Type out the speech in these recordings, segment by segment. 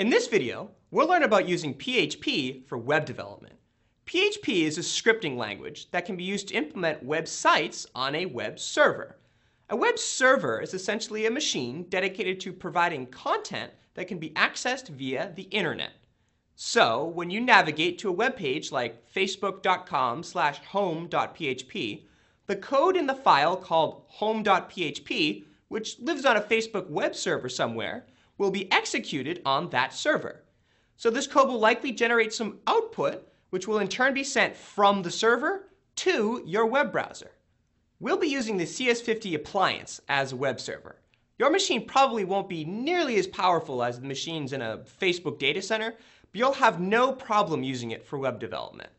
In this video, we'll learn about using PHP for web development. PHP is a scripting language that can be used to implement websites on a web server. A web server is essentially a machine dedicated to providing content that can be accessed via the internet. So, when you navigate to a web page like facebook.com/home.php, the code in the file called home.php, which lives on a Facebook web server somewhere, will be executed on that server. So this code will likely generate some output, which will in turn be sent from the server to your web browser. We'll be using the CS50 appliance as a web server. Your machine probably won't be nearly as powerful as the machines in a Facebook data center, but you'll have no problem using it for web development.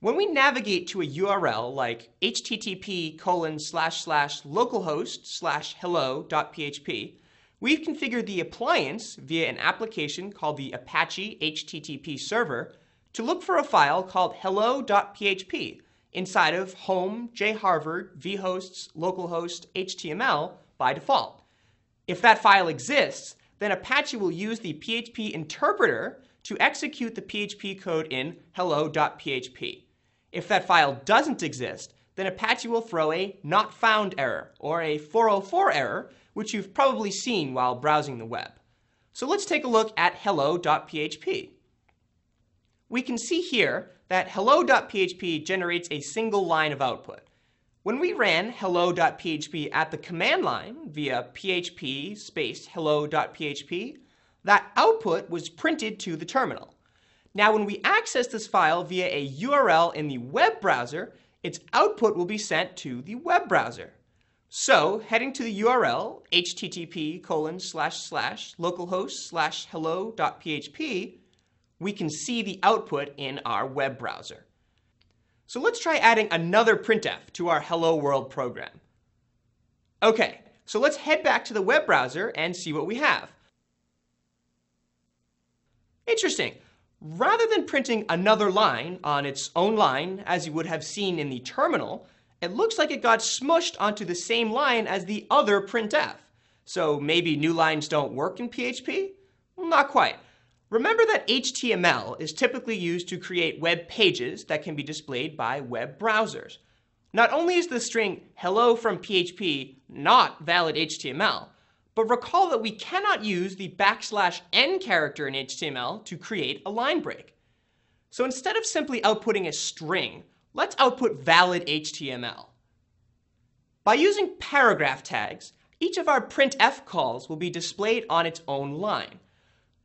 When we navigate to a URL like http://localhost/hello.php, we've configured the appliance via an application called the Apache HTTP server to look for a file called hello.php inside of home, jharvard, vhosts, localhost, HTML by default. If that file exists, then Apache will use the PHP interpreter to execute the PHP code in hello.php. If that file doesn't exist, then Apache will throw a not found error, or a 404 error, which you've probably seen while browsing the web. So let's take a look at hello.php. We can see here that hello.php generates a single line of output. When we ran hello.php at the command line via php space hello.php, that output was printed to the terminal. Now, when we access this file via a URL in the web browser, its output will be sent to the web browser. So, heading to the URL http://localhost/hello.php, we can see the output in our web browser. So let's try adding another printf to our Hello World program. Okay, so let's head back to the web browser and see what we have. Interesting. Rather than printing another line on its own line, as you would have seen in the terminal, it looks like it got smushed onto the same line as the other printf. So maybe new lines don't work in PHP? Well, not quite. Remember that HTML is typically used to create web pages that can be displayed by web browsers. Not only is the string hello from PHP not valid HTML, but recall that we cannot use the \n character in HTML to create a line break. So instead of simply outputting a string, let's output valid HTML. By using paragraph tags, each of our printf calls will be displayed on its own line.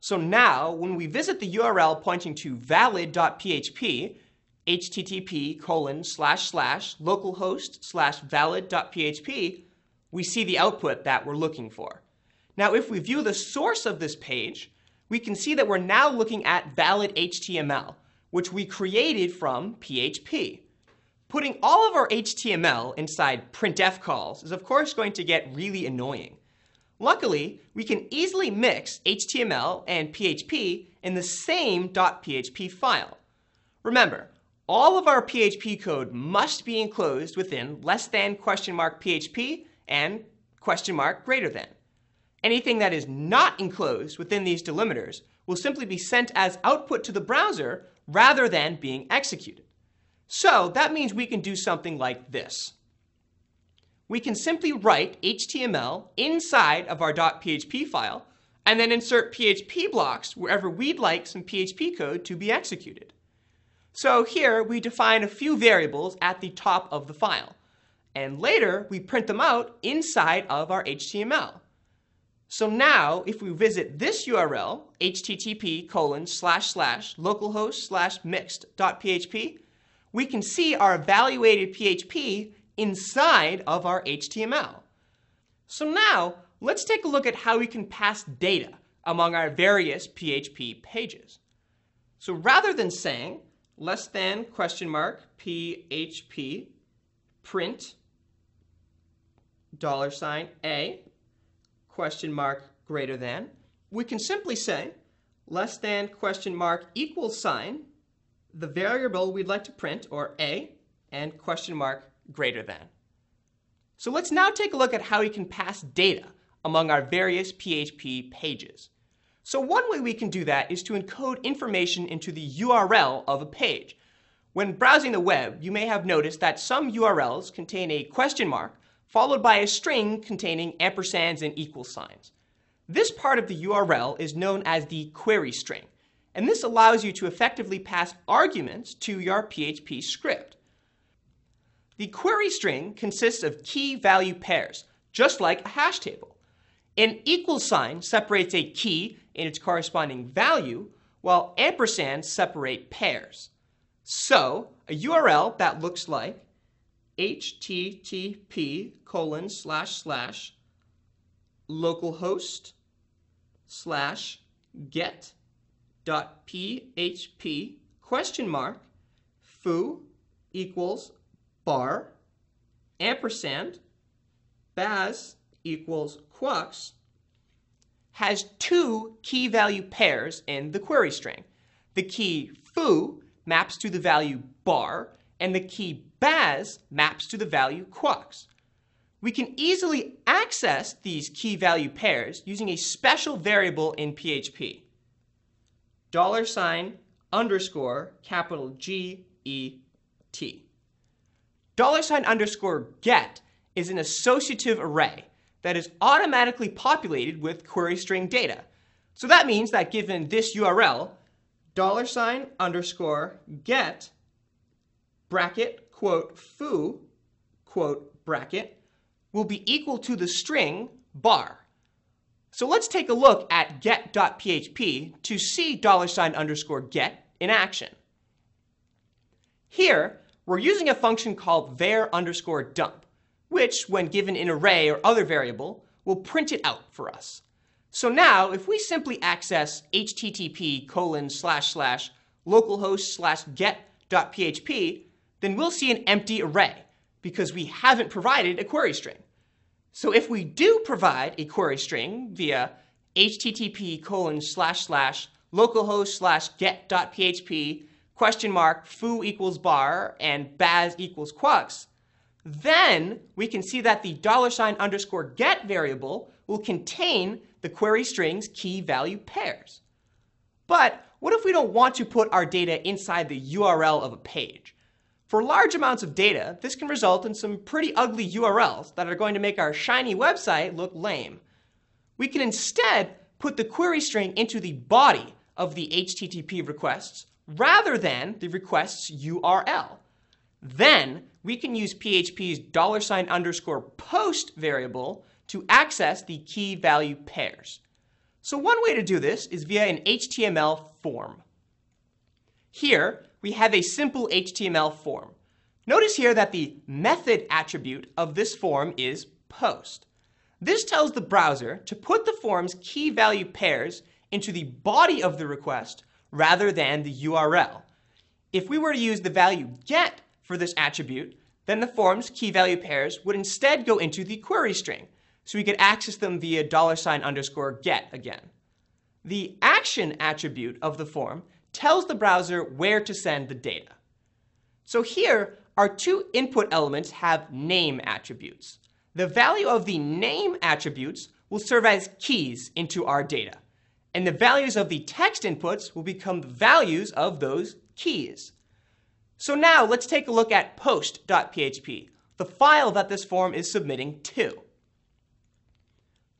So now, when we visit the URL pointing to valid.php, http://localhost/valid.php, we see the output that we're looking for. Now, if we view the source of this page, we can see that we're now looking at valid HTML, which we created from PHP. Putting all of our HTML inside printf calls is, of course, going to get really annoying. Luckily, we can easily mix HTML and PHP in the same .php file. Remember, all of our PHP code must be enclosed within $?PHP and $?. Anything that is not enclosed within these delimiters will simply be sent as output to the browser rather than being executed. So that means we can do something like this. We can simply write HTML inside of our .php file and then insert PHP blocks wherever we'd like some PHP code to be executed. So here we define a few variables at the top of the file, and later we print them out inside of our HTML. So now, if we visit this URL, http://localhost/mixed.php, we can see our evaluated PHP inside of our HTML. So now, let's take a look at how we can pass data among our various PHP pages. So rather than saying $PHP print $A greater than, we can simply say $=, the variable we'd like to print, or A, and greater than. So let's now take a look at how we can pass data among our various PHP pages. So one way we can do that is to encode information into the URL of a page. When browsing the web, you may have noticed that some URLs contain a question mark followed by a string containing ampersands and equal signs. This part of the URL is known as the query string, and this allows you to effectively pass arguments to your PHP script. The query string consists of key value pairs, just like a hash table. An equal sign separates a key and its corresponding value, while ampersands separate pairs. So, a URL that looks like http://localhost/get.php ? Foo =bar ampersand baz =quux has two key value pairs in the query string. The key foo maps to the value bar, and the key baz maps to the value quux. We can easily access these key value pairs using a special variable in PHP. $_GET. $_get is an associative array that is automatically populated with query string data. So that means that given this URL, $_get bracket quote foo quote bracket will be equal to the string bar. So let's take a look at get.php to see $_get in action. Here, we're using a function called var_dump, which, when given an array or other variable, will print it out for us. So now, if we simply access http://localhost/get.php, then we'll see an empty array because we haven't provided a query string. So if we do provide a query string via http://localhost/get.php !foo =bar and baz =quux, then we can see that the $_get variable will contain the query string's key value pairs. But what if we don't want to put our data inside the URL of a page? For large amounts of data, this can result in some pretty ugly URLs that are going to make our shiny website look lame. We can instead put the query string into the body of the HTTP requests rather than the request's URL. Then we can use PHP's $_post variable to access the key value pairs. So one way to do this is via an HTML form. Here we have a simple HTML form. Notice here that the method attribute of this form is post. This tells the browser to put the form's key value pairs into the body of the request rather than the URL. If we were to use the value get for this attribute, then the form's key value pairs would instead go into the query string, so we could access them via $_get again. The action attribute of the form tells the browser where to send the data. So here, our two input elements have name attributes. The value of the name attributes will serve as keys into our data, and the values of the text inputs will become the values of those keys. So now let's take a look at post.php, the file that this form is submitting to.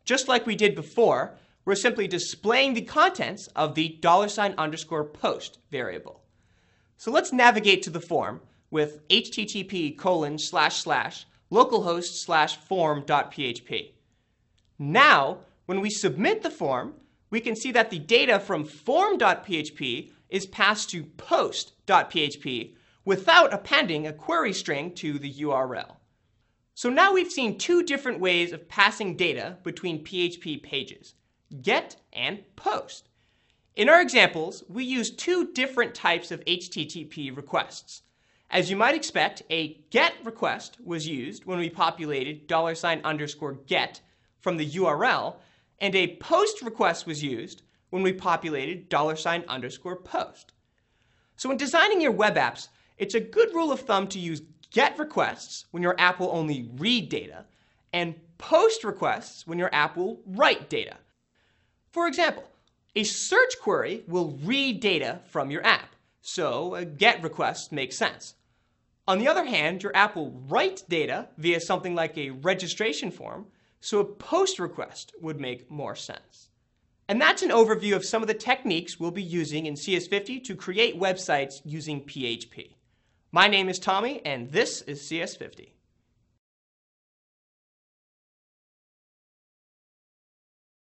Just like we did before, we're simply displaying the contents of the $_post variable. So let's navigate to the form with http://localhost/form.php. Now, when we submit the form, we can see that the data from form.php is passed to post.php without appending a query string to the URL. So now we've seen two different ways of passing data between PHP pages, get and post. In our examples, we used two different types of HTTP requests. As you might expect, a GET request was used when we populated $_get from the URL, and a POST request was used when we populated $_post. So when designing your web apps, it's a good rule of thumb to use GET requests when your app will only read data, and POST requests when your app will write data. For example, A search query will read data from your app, so a GET request makes sense. On the other hand, your app will write data via something like a registration form, so a POST request would make more sense. And that's an overview of some of the techniques we'll be using in CS50 to create websites using PHP. My name is Tommy, and this is CS50.